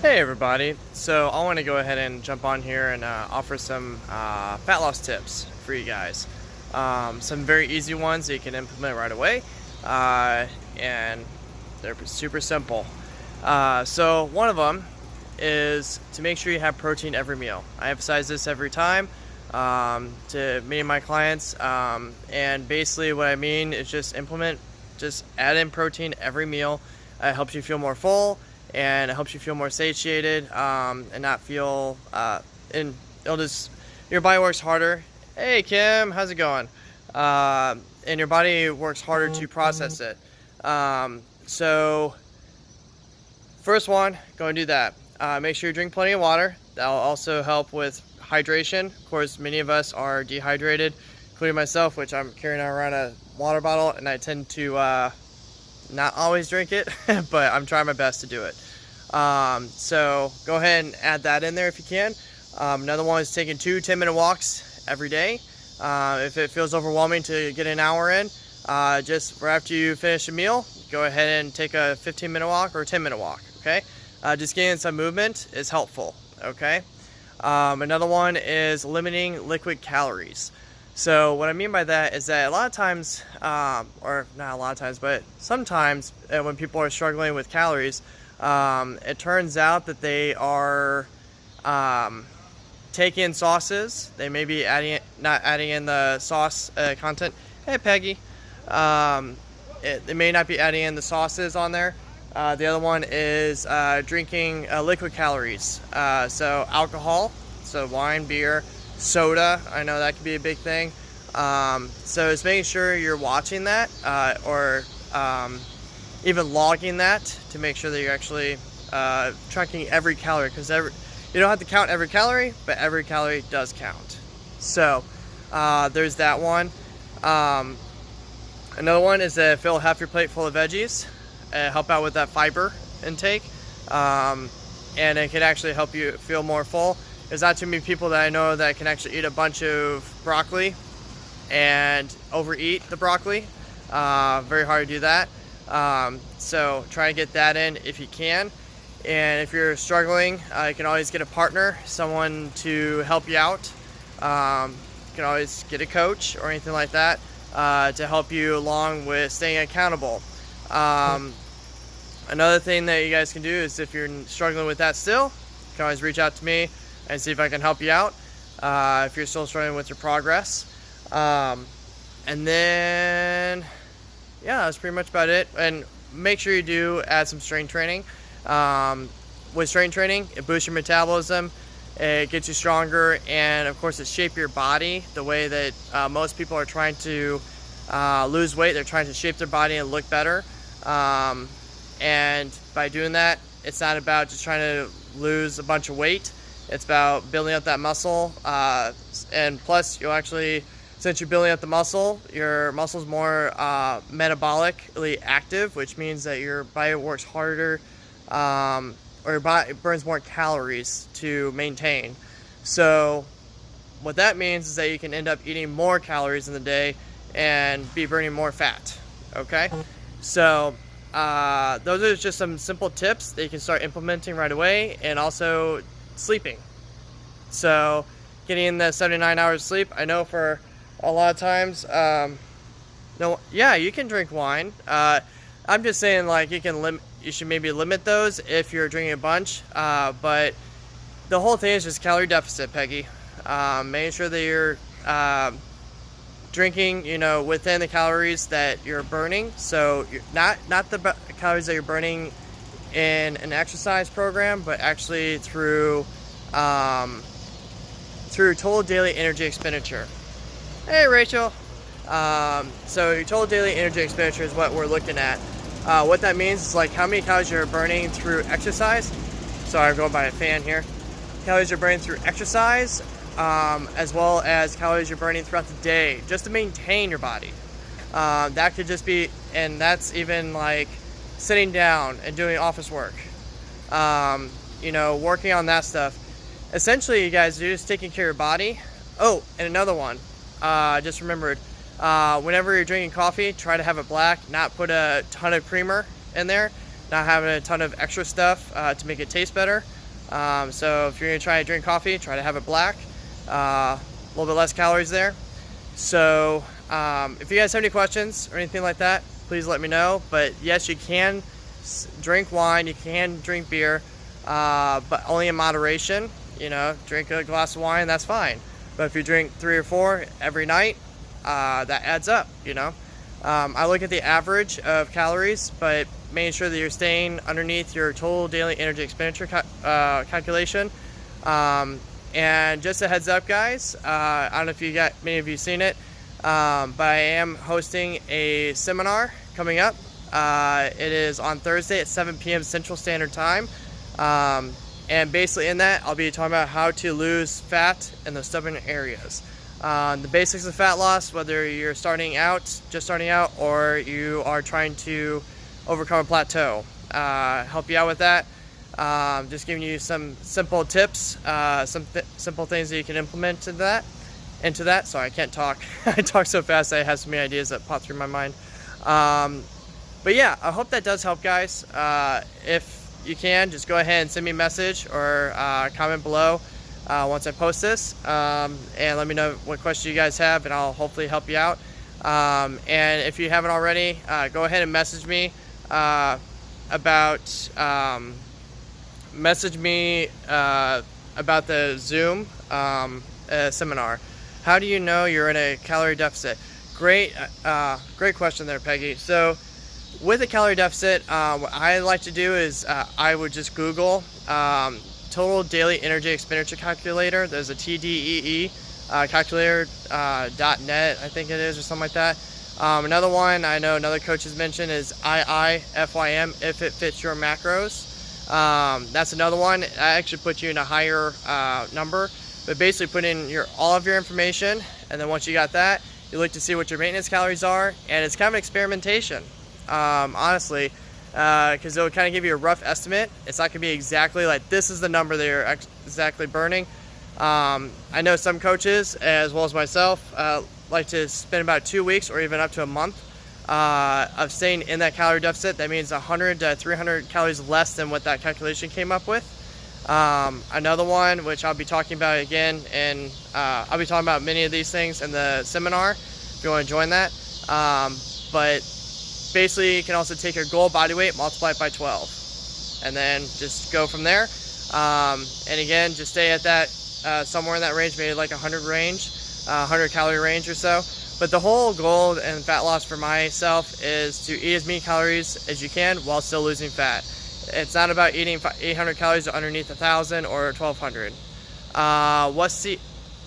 Hey everybody, so I want to go ahead and jump on here and offer some fat loss tips for you guys. Some very easy ones that you can implement right away, and they're super simple. So one of them is to make sure you have protein every meal. I emphasize this every time to me and my clients, and basically what I mean is just add in protein every meal. It helps you feel more full, and it helps you feel more satiated, and not feel and your body works harder. Hey Kim, how's it going? And your body works harder to process it. So first one, go and do that. Make sure you drink plenty of water. That'll also help with hydration. Of course, many of us are dehydrated, including myself, which I'm carrying around a water bottle, and I tend to not always drink it, but I'm trying my best to do it. So go ahead and add that in there if you can. Another one is taking 2 10-minute walks every day. If it feels overwhelming to get an hour in, just right after you finish a meal, go ahead and take a 15-minute walk or a 10-minute walk, okay? Just getting some movement is helpful, okay? Another one is limiting liquid calories. So what I mean by that is that a lot of times, or not a lot of times, but sometimes when people are struggling with calories, it turns out that they are taking in sauces. They may be not adding in the sauce content. Hey Peggy. They may not be adding in the sauces on there. The other one is drinking liquid calories. So alcohol, so wine, beer, soda. I know that can be a big thing. So it's making sure you're watching that, or even logging that to make sure that you're actually tracking every calorie, because you don't have to count every calorie, but every calorie does count. So there's that one. Another one is to fill half your plate full of veggies, help out with that fiber intake, and it can actually help you feel more full. There's not too many people that I know that can actually eat a bunch of broccoli and overeat the broccoli. Very hard to do that. So try to get that in if you can. And if you're struggling, you can always get a partner, someone to help you out. You can always get a coach or anything like that to help you along with staying accountable. Another thing that you guys can do is, if you're struggling with that still, you can always reach out to me and see if I can help you out if you're still struggling with your progress. And then, yeah, that's pretty much about it. And make sure you do add some strength training. With strength training, it boosts your metabolism, it gets you stronger, and of course it shapes your body the way that most people are trying to lose weight. They're trying to shape their body and look better. And by doing that, it's not about just trying to lose a bunch of weight. It's about building up that muscle, and plus you'll actually, since you're building up the muscle, your muscle's more metabolically active, which means that your body works harder, or your body burns more calories to maintain. So what that means is that you can end up eating more calories in the day and be burning more fat, okay? So those are just some simple tips that you can start implementing right away. And also sleeping. So getting in the 79 hours of sleep. I know for a lot of times, yeah, you can drink wine. I'm just saying, like, you should maybe limit those if you're drinking a bunch. But the whole thing is just calorie deficit, Peggy. Making sure that you're drinking, within the calories that you're burning. So you're not the calories that you're burning in an exercise program, but actually through total daily energy expenditure. Hey Rachel. So your total daily energy expenditure is what we're looking at. What that means is like how many calories you're burning through exercise. Sorry, I'm going by a fan here. Calories you're burning through exercise, as well as calories you're burning throughout the day, just to maintain your body. That could just be, and that's even like sitting down and doing office work, working on that stuff. Essentially, you guys, you're just taking care of your body. Oh, and another one, just remembered, whenever you're drinking coffee, try to have it black, not put a ton of creamer in there, not having a ton of extra stuff to make it taste better. So if you're gonna try to drink coffee, try to have it black. A little bit less calories there. So if you guys have any questions or anything like that, please let me know. But yes, you can drink wine, you can drink beer, but only in moderation. You know, drink a glass of wine, that's fine. But if you drink 3 or 4 every night, that adds up, you know. I look at the average of calories, but making sure that you're staying underneath your total daily energy expenditure calculation. And just a heads up, guys, I don't know if many of you seen it, but I am hosting a seminar coming up. It is on Thursday at 7 p.m. Central Standard Time. And basically in that, I'll be talking about how to lose fat in the stubborn areas. The basics of fat loss, whether you're just starting out, or you are trying to overcome a plateau. Help you out with that. Just giving you some simple tips, simple things that you can implement into that. Sorry, I can't talk. I talk so fast, I have so many ideas that pop through my mind. But yeah, I hope that does help, guys. If you can, just go ahead and send me a message or comment below once I post this, and let me know what questions you guys have, and I'll hopefully help you out. And if you haven't already, go ahead and message me about the Zoom seminar. How do you know you're in a calorie deficit? Great question there, Peggy. So with a calorie deficit, what I like to do is I would just Google total daily energy expenditure calculator. There's a TDEE calculator.net, I think it is, or something like that. Another one I know another coach has mentioned is IIFYM, if it fits your macros. That's another one. I actually put you in a higher number, but basically put in all of your information, and then once you got that, you look to see what your maintenance calories are, and it's kind of an experimentation. Honestly, because it'll kind of give you a rough estimate. It's not going to be exactly like this is the number that you're exactly burning. I know some coaches, as well as myself, like to spend about 2 weeks or even up to a month of staying in that calorie deficit. That means 100 to 300 calories less than what that calculation came up with. Another one, which I'll be talking about again, and I'll be talking about many of these things in the seminar if you want to join that. But basically, you can also take your goal body weight, multiply it by 12, and then just go from there. And again, just stay at that somewhere in that range, maybe like 100 calorie range or so. But the whole goal in fat loss for myself is to eat as many calories as you can while still losing fat. It's not about eating 800 calories underneath 1,000 or 1,200. What's the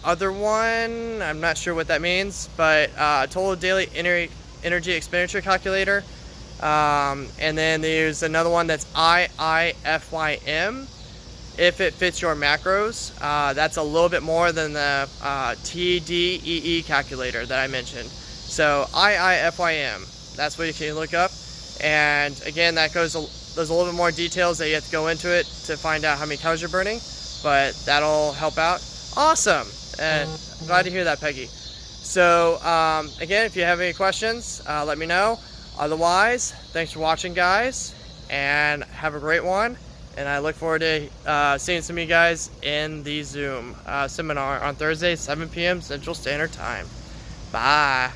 other one? I'm not sure what that means, but total daily energy expenditure calculator. And then there's another one that's IIFYM, if it fits your macros. That's a little bit more than the TDEE calculator that I mentioned. So IIFYM, that's what you can look up. And again, there's a little bit more details that you have to go into it to find out how many calories you're burning, but that'll help out. Awesome, and I'm glad to hear that, Peggy. So again, if you have any questions, let me know. Otherwise, thanks for watching, guys, and have a great one. And I look forward to seeing some of you guys in the Zoom seminar on Thursday, 7 p.m. Central Standard Time. Bye.